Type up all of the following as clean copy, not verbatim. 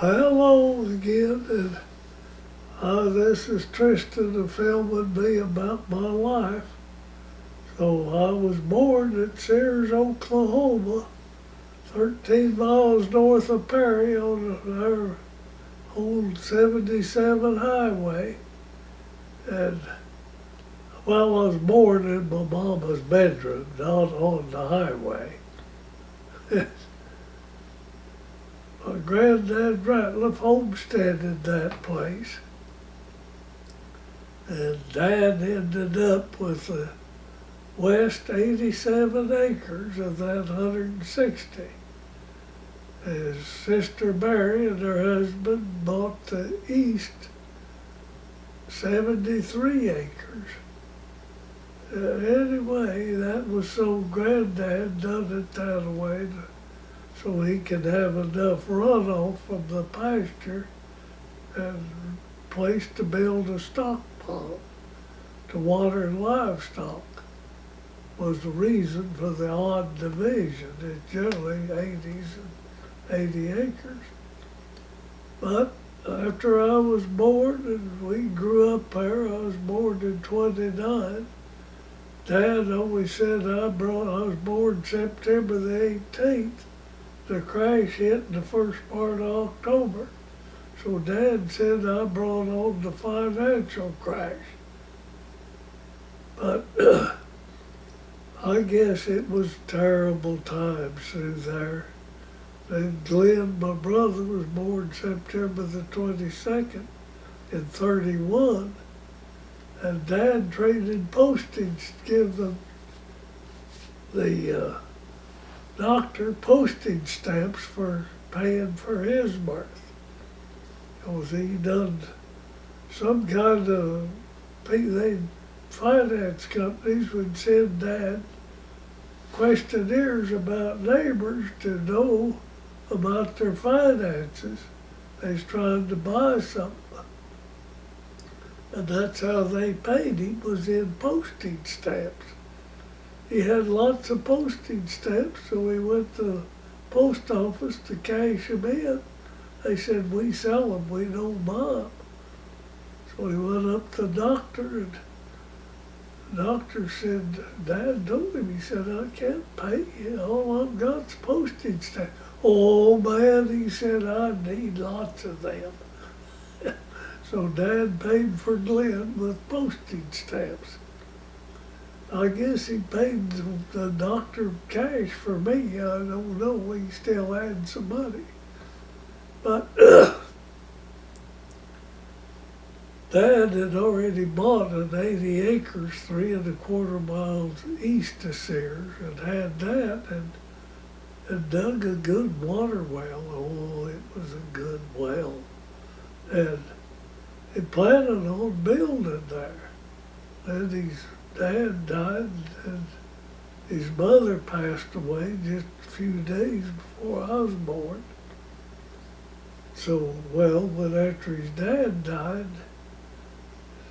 Hello again, and this is Tristan filming me about my life. So I was born at Sears, Oklahoma, 13 miles north of Perry on our old 77 highway. And well, I was born in my mama's bedroom, not on the highway. My granddad Ratliff homesteaded that place, and Dad ended up with the west 87 acres of that 160. His sister Mary and her husband bought the east 73 acres. Anyway, that was so Granddad done it that way so he could have enough runoff from the pasture and place to build a stock pond to water livestock was the reason for the odd division. It's generally 80 acres. But after I was born and we grew up there, I was born in 29. Dad always said I was born September the 18th. The crash hit in the first part of October. So Dad said I brought on the financial crash. But I guess it was terrible times through there. And Glen, my brother, was born September the 22nd in 31. And Dad traded postage to give them the doctor postage stamps for paying for his birth. Because he done some kind of, finance companies would send Dad questionnaires about neighbors to know about their finances. They was trying to buy something. And that's how they paid him, was in postage stamps. He had lots of postage stamps, so he went to the post office to cash them in. They said, we sell them, we don't buy them. So he went up to the doctor, and the doctor said, Dad told him, he said, I can't pay you, all I've got's postage stamps. Oh man, he said, I need lots of them. So Dad paid for Glen with postage stamps. I guess he paid the doctor cash for me. I don't know, he still had some money. But Dad had already bought an 80 acres, 3¼ miles east of Sears, and had that, and dug a good water well. Oh, it was a good well. And he planned on building there. Then his dad died, and his mother passed away just a few days before I was born. So, but after his dad died,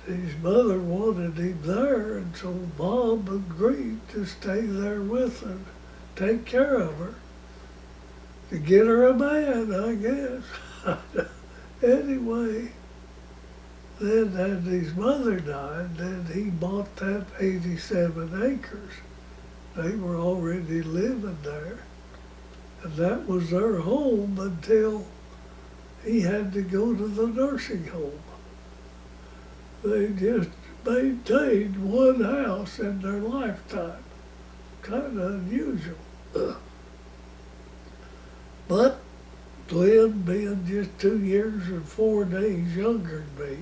his mother wanted him there, and so Mom agreed to stay there with her, take care of her, to get her a man, I guess. Anyway, then as his mother died, then he bought that 87 acres. They were already living there, and that was their home until he had to go to the nursing home. They just maintained one house in their lifetime. Kind of unusual. But Glen being just 2 years and 4 days younger than me,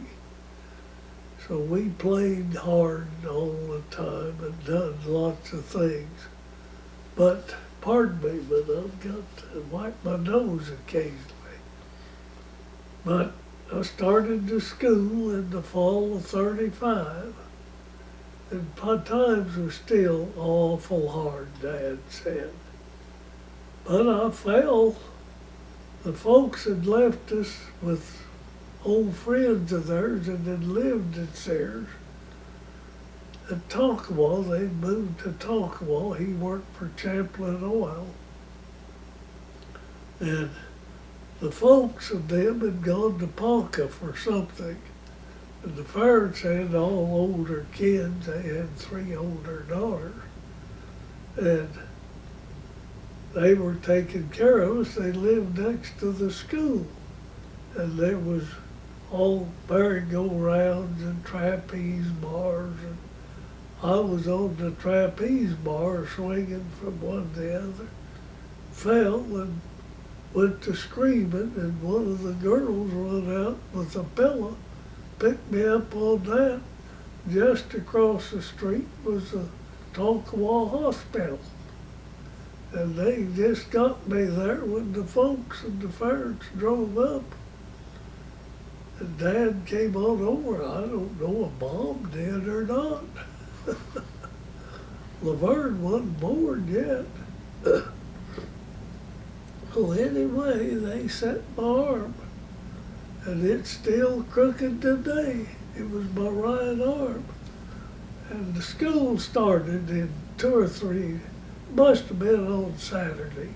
so we played hard all the time and done lots of things. But, pardon me, but I've got to wipe my nose occasionally. But I started to school in the fall of 35, and my times were still awful hard, Dad said. But I fell. The folks had left us with old friends of theirs that had lived at Sears. At Tonkawa, they'd moved to Tonkawa. He worked for Champlin Oil. And the folks of them had gone to Ponca for something. And the parents had all older kids. They had 3 older daughters. And they were taking care of us. They lived next to the school. And there was all merry-go-rounds and trapeze bars. And I was on the trapeze bar swinging from one to the other. Fell and went to screaming, and one of the girls run out with a pillow, picked me up on that. Just across the street was the Tonkawa Hospital. And they just got me there when the folks and the parents drove up. And Dad came on over. I don't know if Mom did or not. Laverne wasn't born yet. Well, anyway, they set my arm, and it's still crooked today. It was my right arm. And the school started in 2 or 3, must have been on Saturday.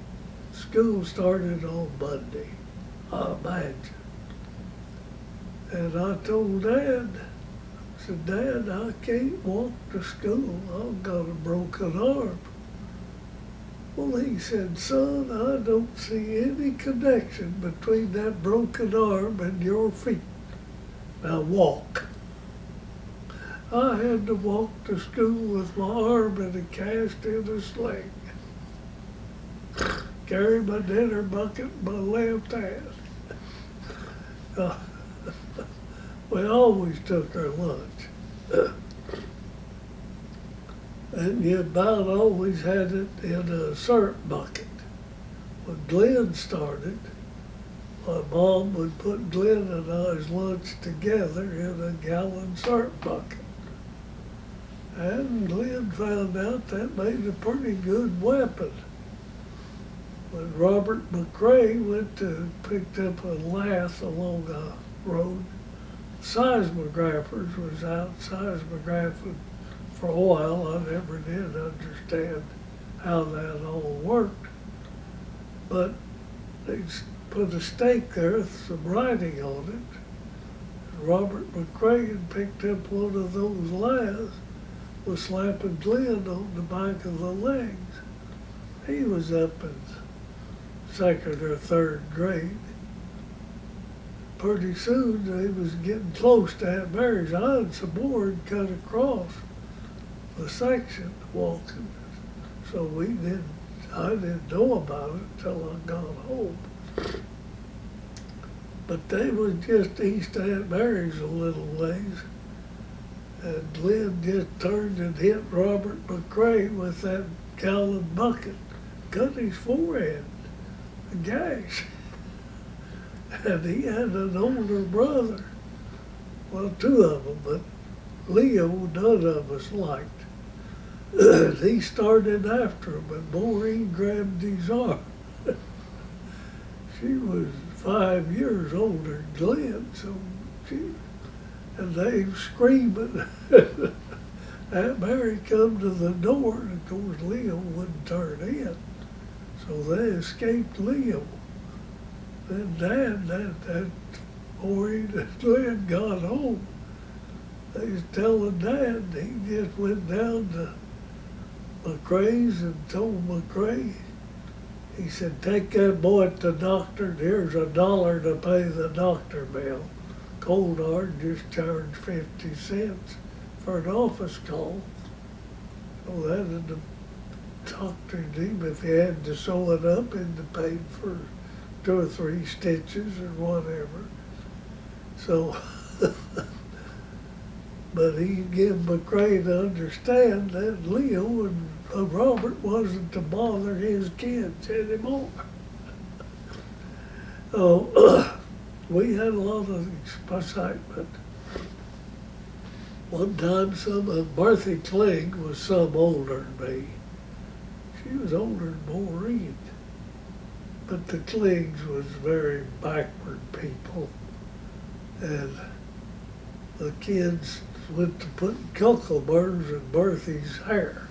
School started on Monday, I imagine. And I told Dad, I said, Dad, I can't walk to school. I've got a broken arm. Well, he said, son, I don't see any connection between that broken arm and your feet. Now walk. I had to walk to school with my arm in a cast in a sling. Carry my dinner bucket in my left hand. We always took our lunch. And you about always had it in a syrup bucket. When Glen started, my mom would put Glen and I's lunch together in a gallon syrup bucket. And Glen found out that made a pretty good weapon. When Robert McRae went to picked up a lath along a road, seismographers was out seismographing for a while. I never did understand how that all worked. But they put a stake there with some writing on it. And Robert McRae had picked up one of those laths, was slapping Glen on the back of the legs. He was up in 2nd or 3rd grade. Pretty soon they was getting close to Aunt Mary's. I had some board cut across the section walking. So I didn't know about it till I got home. But they was just east of Aunt Mary's a little ways. And Glen just turned and hit Robert McRae with that gallon bucket, cut his forehead, a gash. And he had an older brother, well, 2 of them, but Leo none of us liked. And he started after him, and Maureen grabbed his arm. She was 5 years older than Glen, so and they were screaming. Aunt Mary come to the door, and of course Leo wouldn't turn in, so they escaped Leo. Then Dad, that Maureen and Glen got home. They was telling Dad, he just went down to McRae's and told McRae, he said, take that boy to the doctor, here's $1 to pay the doctor bill. Cold Hard just charged 50 cents for an office call. So that had the doctor him if he had to sew it up and paid for 2 or 3 stitches or whatever. So, but he gave McRae to understand that Leo and Robert wasn't to bother his kids anymore. Oh, we had a lot of excitement. One time, Bertha Kling was some older than me. She was older than Maureen. But the Klings was very backward people. And the kids went to put cuckleburs in Berthy's hair.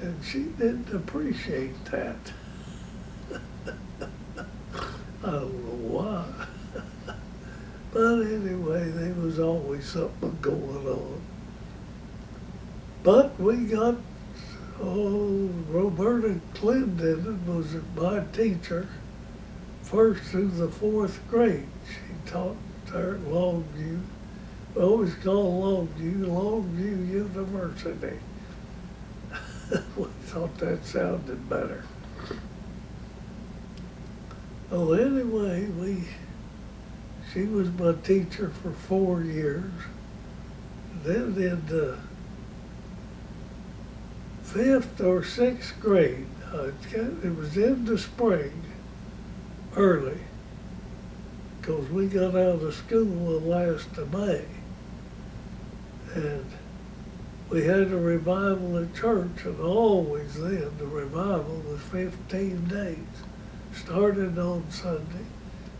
And she didn't appreciate that. I don't know why. But anyway, there was always something going on. But we got, Roberta Clendenin was my teacher, first through the fourth grade. She taught there at Longview. We always called Longview University. We thought that sounded better. Oh, anyway, she was my teacher for 4 years. Then in the 5th or 6th grade, it was in the spring, early, because we got out of school the last of May. And we had a revival at church, and always then the revival was 15 days. Started on Sunday,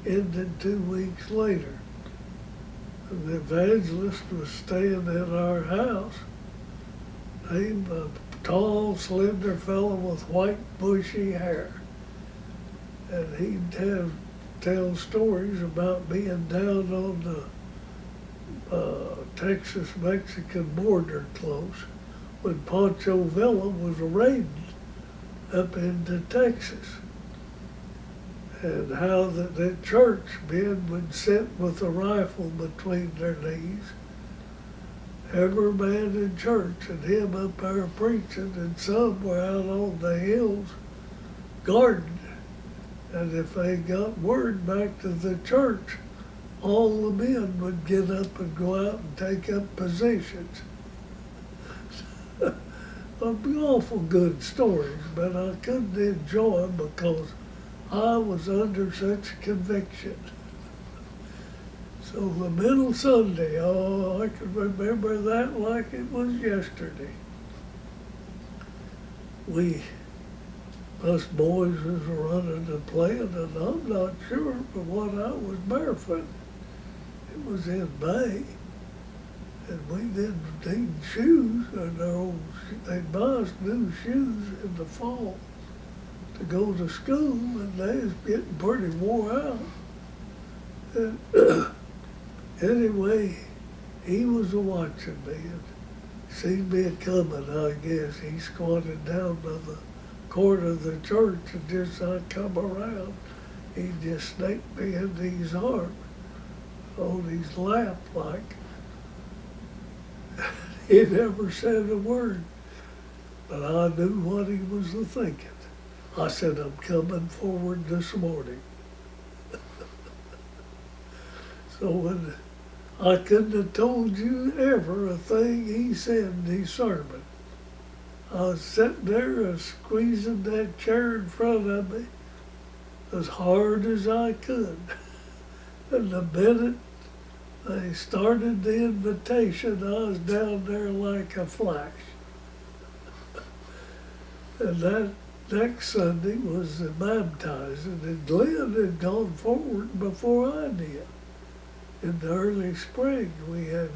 ended 2 weeks later. And the evangelist was staying at our house. He was a tall, slender fellow with white, bushy hair. And he'd tell stories about being down on the Texas-Mexican border close when Pancho Villa was raiding up into Texas. And how the church men would sit with a rifle between their knees, every man in church, and him up there preaching, and some were out on the hills guarding. And if they got word back to the church, all the men would get up and go out and take up positions. Awful good stories, but I couldn't enjoy them because I was under such conviction. So the middle Sunday, I can remember that like it was yesterday. Us boys was running and playing, and I'm not sure, but what I was barefoot. It was in May, and we didn't need shoes, and they'd buy us new shoes in the fall to go to school, and they was getting pretty wore out. And anyway, he was watching me and seen me coming, I guess. He squatted down by the corner of the church, and just I come around, he just snaked me into his arm, on his lap like. He never said a word, but I knew what he was thinking. I said, I'm coming forward this morning. So when I couldn't have told you ever a thing he said in his sermon. I was sitting there squeezing that chair in front of me as hard as I could. And the minute they started the invitation, I was down there like a flash. And that next Sunday was the baptizing, and Glen had gone forward before I did. In the early spring, we had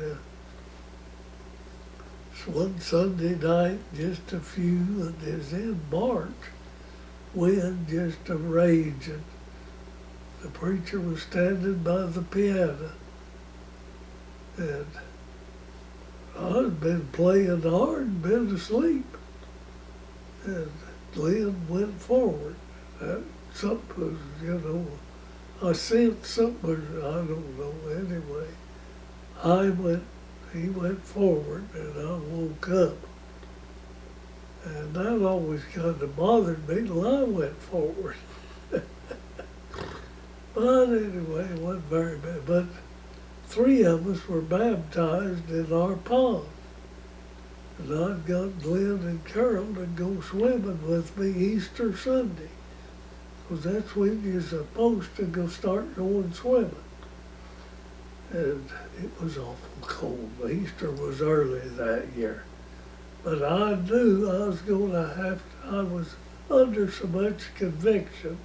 one Sunday night, just a few, and it was in March, wind just a raging. The preacher was standing by the piano, and I'd been playing hard and been asleep. And Glen went forward. Something was, I sensed something, I don't know, anyway. He went forward, and I woke up. And that always kind of bothered me till I went forward. But anyway, it wasn't very bad. But 3 of us were baptized in our pond. And I'd got Glen and Carol to go swimming with me Easter Sunday, because that's when you're supposed to go start going swimming. And it was awful cold. Easter was early that year. But I knew I was going to I was under so much conviction,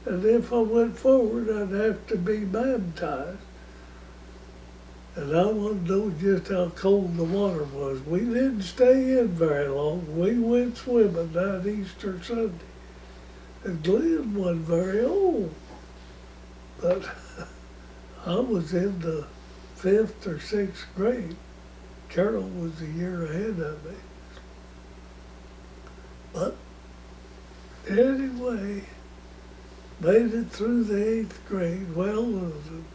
and if I went forward, I'd have to be baptized. And I wanted to know just how cold the water was. We didn't stay in very long. We went swimming that Easter Sunday. And Glen wasn't very old. But I was in the 5th or 6th grade. Carol was a year ahead of me. But anyway, made it through the 8th grade. Well,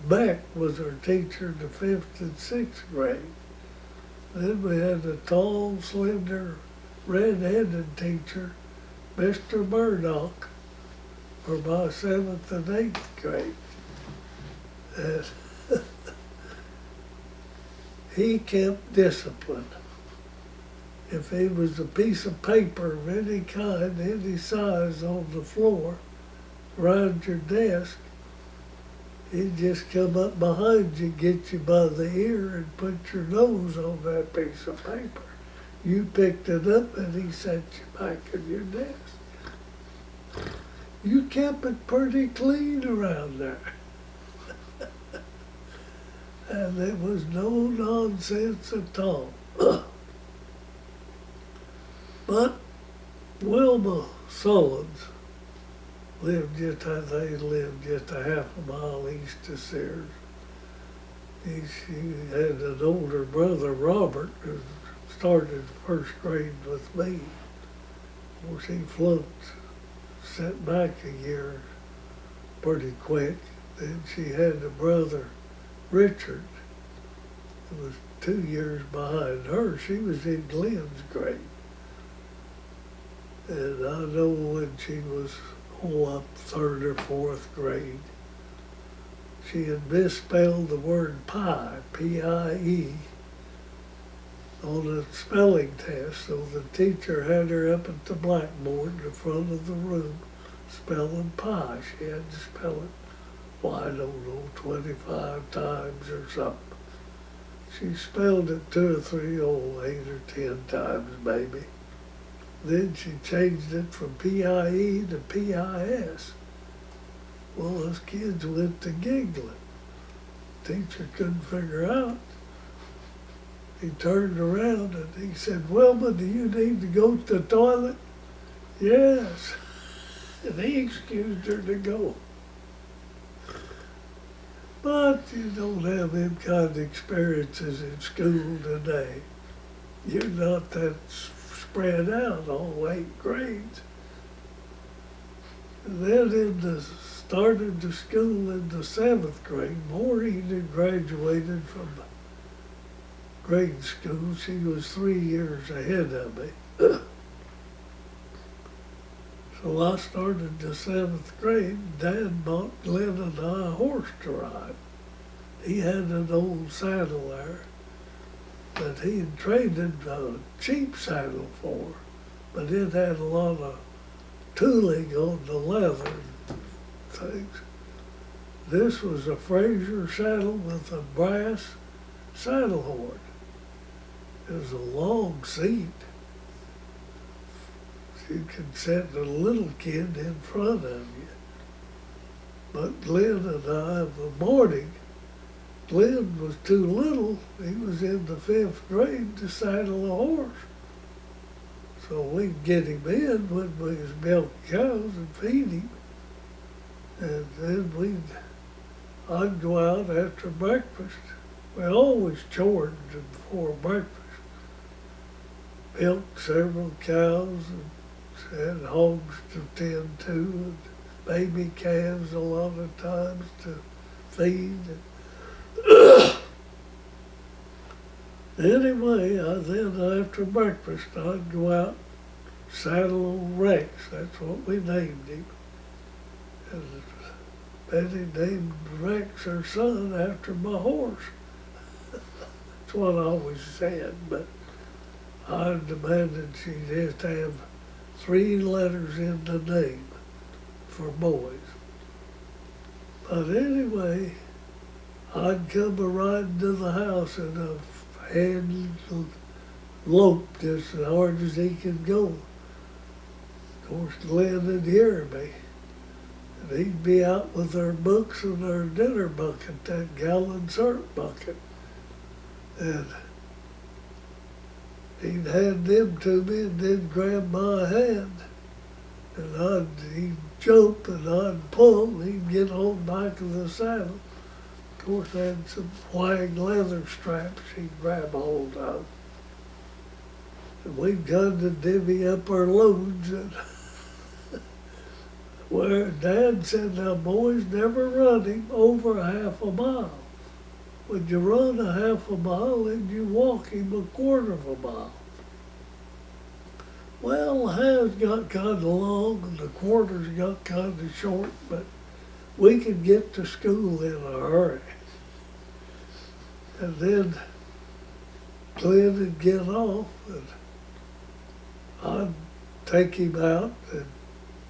Beck was our teacher in the 5th and 6th grade. Then we had a tall, slender, red-headed teacher, Mr. Murdoch, for my 7th and 8th grade. And he kept discipline. If there was a piece of paper of any kind, any size on the floor, around your desk, he'd just come up behind you, get you by the ear, and put your nose on that piece of paper. You picked it up, and he set you back in your desk. You kept it pretty clean around there. And there was no nonsense at all. But Wilma Sullins lived just a half a mile east of Sears. She had an older brother, Robert, who started first grade with me. Of course, he flunked, sent back a year pretty quick. Then she had a brother, Richard, who was 2 years behind her. She was in Glen's grade. And I know when she was up 3rd or 4th grade, she had misspelled the word pie, P-I-E, on a spelling test. So the teacher had her up at the blackboard in the front of the room spelling pie. She had to spell it, well, I don't know, 25 times or something. She spelled it 2 or 3, 8 or 10 times maybe. Then she changed it from P-I-E to P-I-S. Well, us kids went to giggling. Teacher couldn't figure out. He turned around and he said, "Wilma, do you need to go to the toilet?" "Yes." And he excused her to go. But you don't have them kind of experiences in school today. You're not that spread out all 8 grades. And then started the school in the 7th grade. Maureen had graduated from grade school. She was 3 years ahead of me. So I started the 7th grade. Dad bought Glen and I a horse to ride. He had an old saddle there that he had traded a cheap saddle for, but it had a lot of tooling on the leather things. This was a Fraser saddle with a brass saddle horn. It was a long seat. You could set a little kid in front of you. But Glen and I, in the morning, Glen was too little. He was in the 5th grade to saddle a horse. So we'd get him in when we was milking cows and feed him. And then I'd go out after breakfast. We always chored before breakfast. Milked several cows and had hogs to tend to, and baby calves a lot of times to feed. Anyway, then after breakfast, I'd go out, saddle old Rex. That's what we named him. And Betty named Rex her son after my horse. That's what I always said, but I demanded she just have 3 letters in the name for boys. But anyway, I'd come riding to the house in a hand loped as hard as he could go. Of course, Glen would hear me. And he'd be out with our books and our dinner bucket, that gallon syrup bucket. And he'd hand them to me and then grab my hand. And he'd jump and I'd pull, and he'd get on the back of the saddle. Of course, I had some white leather straps he'd grab hold of. And we'd got to divvy up our loads. And where Dad said, now boys, never run him over half a mile. When you run a half a mile, then you walk him a quarter of a mile. Well, the halves got kind of long and the quarters got kind of short, but we could get to school in a hurry. And then Glen would get off and I'd take him out and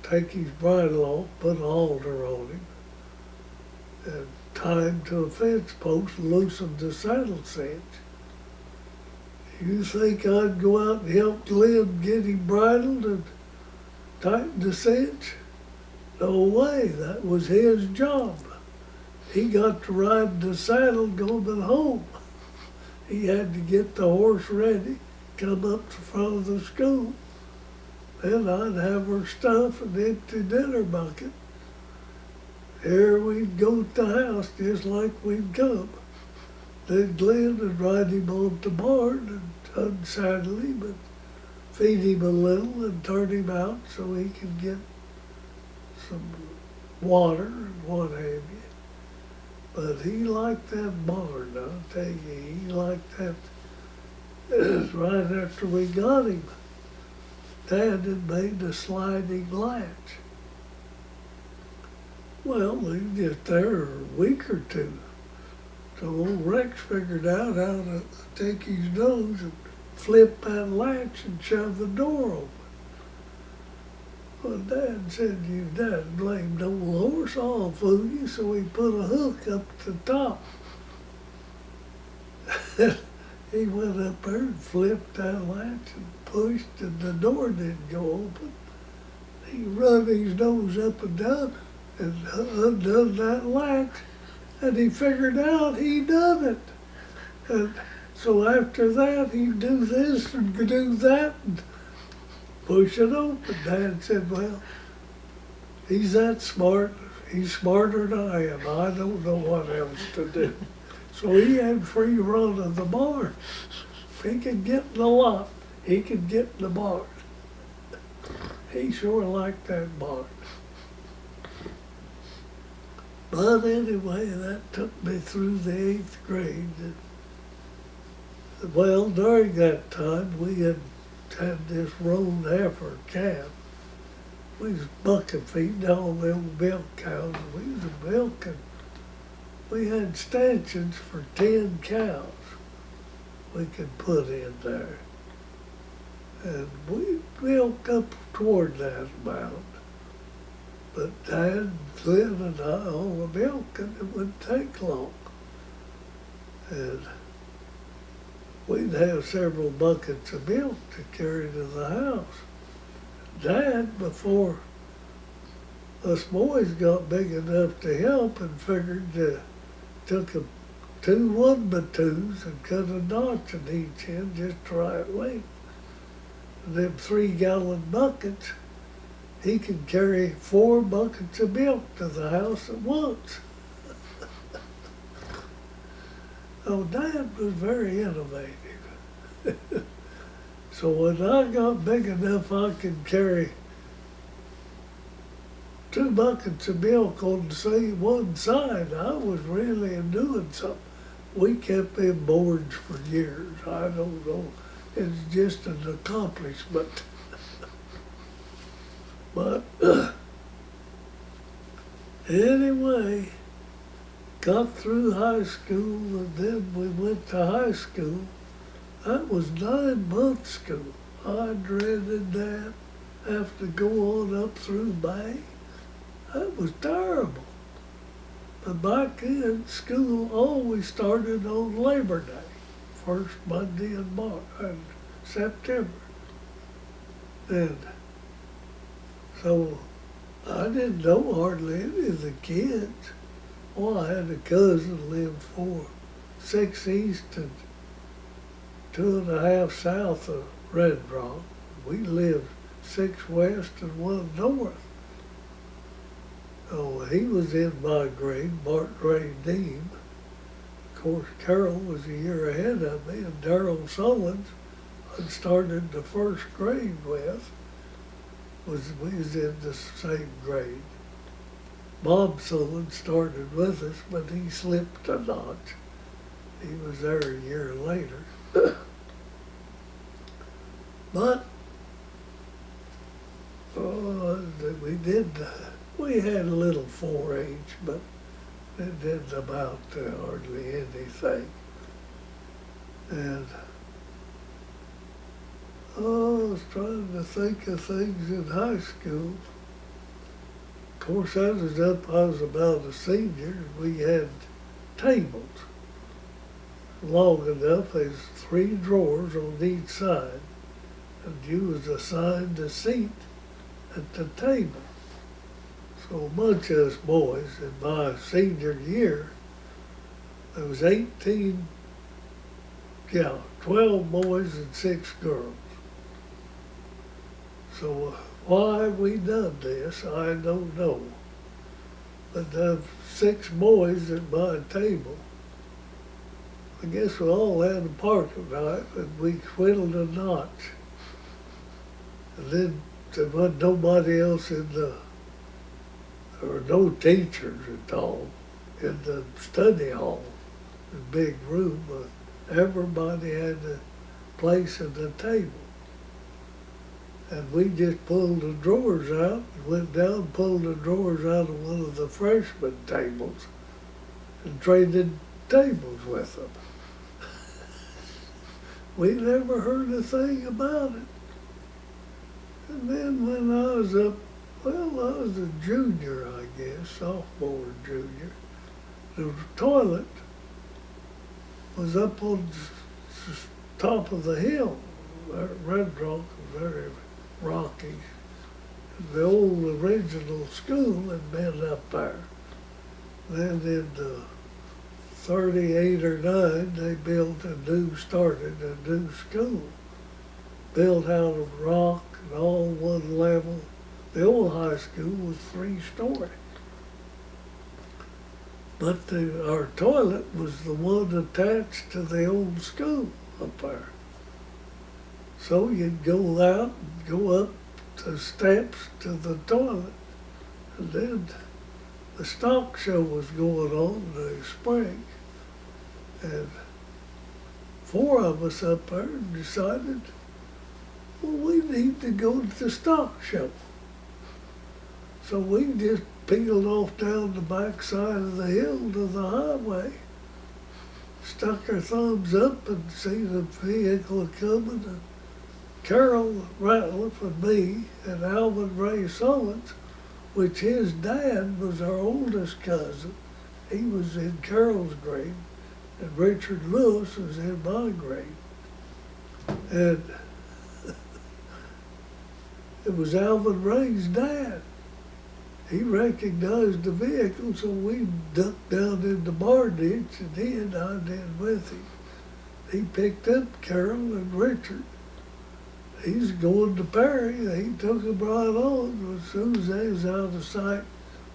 take his bridle off, put a halter on him, and tie him to a fence post and loosen the saddle cinch. You think I'd go out and help Glen get him bridled and tighten the cinch? No way, that was his job. He got to ride the saddle going home. He had to get the horse ready, come up to front of the school. Then I'd have her stuff and empty dinner bucket. Here we'd go to the house just like we'd come. Then Glen would ride him on the barn and unsaddle him and feed him a little and turn him out so he could get some water and what have you. But he liked that barn, I'll tell you. He liked that. Right after we got him, Dad had made a sliding latch. Well, he was just there a week or two. So old Rex figured out how to take his nose and flip that latch and shove the door open. Well, Dad said, you dad blamed old horse, I'll fool you, so he put a hook up the top. He went up there and flipped that latch and pushed, and the door didn't go open. He rubbed his nose up and down and undone that latch, and he figured out he done it. And so after that, he'd do this and do that and push it open. Dad said, well, he's that smart. He's smarter than I am. I don't know what else to do. So he had free run of the barn. If he could get in the lot, he could get in the barn. He sure liked that barn. But anyway, that took me through the 8th grade. Well, during that time, we had this roan heifer calf. We was bucking feeding all them milk cows. We was milking. We had stanchions for 10 cows we could put in there. And we milked up toward that amount. But Dad, Glen, and I, all the milking, it wouldn't take long. And we'd have several buckets of milk to carry to the house. Dad, before us boys got big enough to help, and figured took 2 1x2s and cut a notch in each end just the right length. And them 3-gallon buckets, he could carry 4 buckets of milk to the house at once. Oh, Dad was very innovative. So when I got big enough I could carry 2 buckets of milk on one side, I was really doing something. We kept them boards for years. I don't know. It's just an accomplishment. But anyway, got through high school, and then we went to high school. That was 9-month school. I dreaded that, have to go on up through May. That was terrible. But back then, school always started on Labor Day, first Monday in September. And so I didn't know hardly any of the kids. Well, I had a cousin lived 6 east and 2.5 south of Red Rock. We lived 6 west and 1 north. Oh, he was in my grade, Mark grade Dean. Of course, Carol was a year ahead of me, and Darrell Sullins, I started the first grade with, we was in the same grade. Bob Sullins started with us, but he slipped a notch. He was there a year later. But we had a little 4-H, but it didn't amount to hardly anything. And I was trying to think of things in high school. Of course, I was about a senior, and we had tables long enough as 3 drawers on each side, and you was assigned a seat at the table. So a bunch of us boys in my senior year, there was 12 boys and 6 girls. So why we done this, I don't know. But the 6 boys at my table, I guess we all had a parking lot, and we whittled a notch. And then there wasn't nobody else there were no teachers at all in the study hall, the big room, but everybody had a place at the table. And we just pulled the drawers out, and went down, pulled the drawers out of one of the freshman tables, and traded tables with them. We never heard a thing about it. And then when I was I was a junior, I guess, sophomore or junior, the toilet was up on the top of the hill. Red Rock was very rocky. The old original school had been up there. Then in 38 or 9, they started a new school, built out of rock and all one level. The old high school was 3-story. But our toilet was the one attached to the old school up there. So you'd go out and go up the steps to the toilet, and then the stock show was going on in the spring. And 4 of us up there decided, well, we need to go to the stock show. So we just peeled off down the backside of the hill to the highway, stuck our thumbs up and seen the vehicle coming, and Carol Ratliff and me and Alvin Ray Sullins, which his dad was our oldest cousin. He was in Carol's grade, and Richard Lewis was in my grade. And it was Alvin Ray's dad. He recognized the vehicle, so we ducked down in the bar ditch, and he and I did with him. He picked up Carol and Richard. He's going to Perry. He took them right on. As soon as they was out of sight,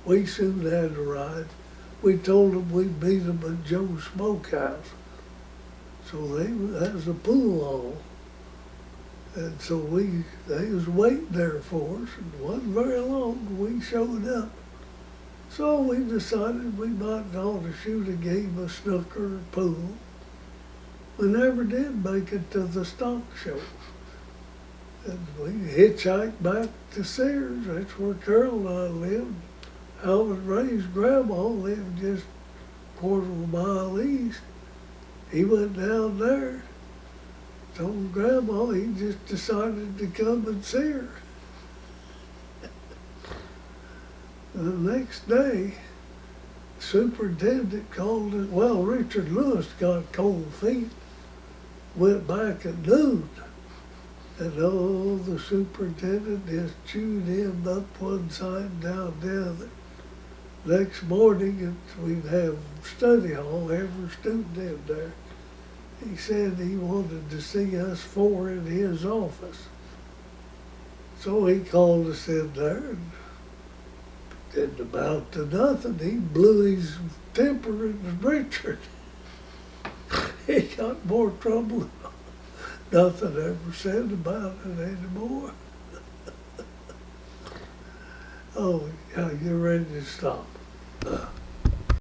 we soon had a ride. We told them we'd meet them at Joe's Smokehouse. So that was a pool hall. And so they was waiting there for us, and it wasn't very long we showed up. So we decided we might ought to shoot a game of snooker or pool. We never did make it to the stock show. And we hitchhiked back to Sears. That's where Carol and I lived. Alvin Ray's grandma lived just a quarter of a mile east. He went down there, told Grandma he just decided to come and see her. And the next day, the superintendent called it. Well, Richard Lewis got cold feet, went back at noon. And the superintendent just chewed him up one side and down the other. Next morning, we'd have study hall, every student in there. He said he wanted to see us 4 in his office. So he called us in there, and Didn't amount to nothing. He blew his temper in Richard. He got more trouble. Nothing ever said about it anymore. Oh, yeah, you're ready to stop.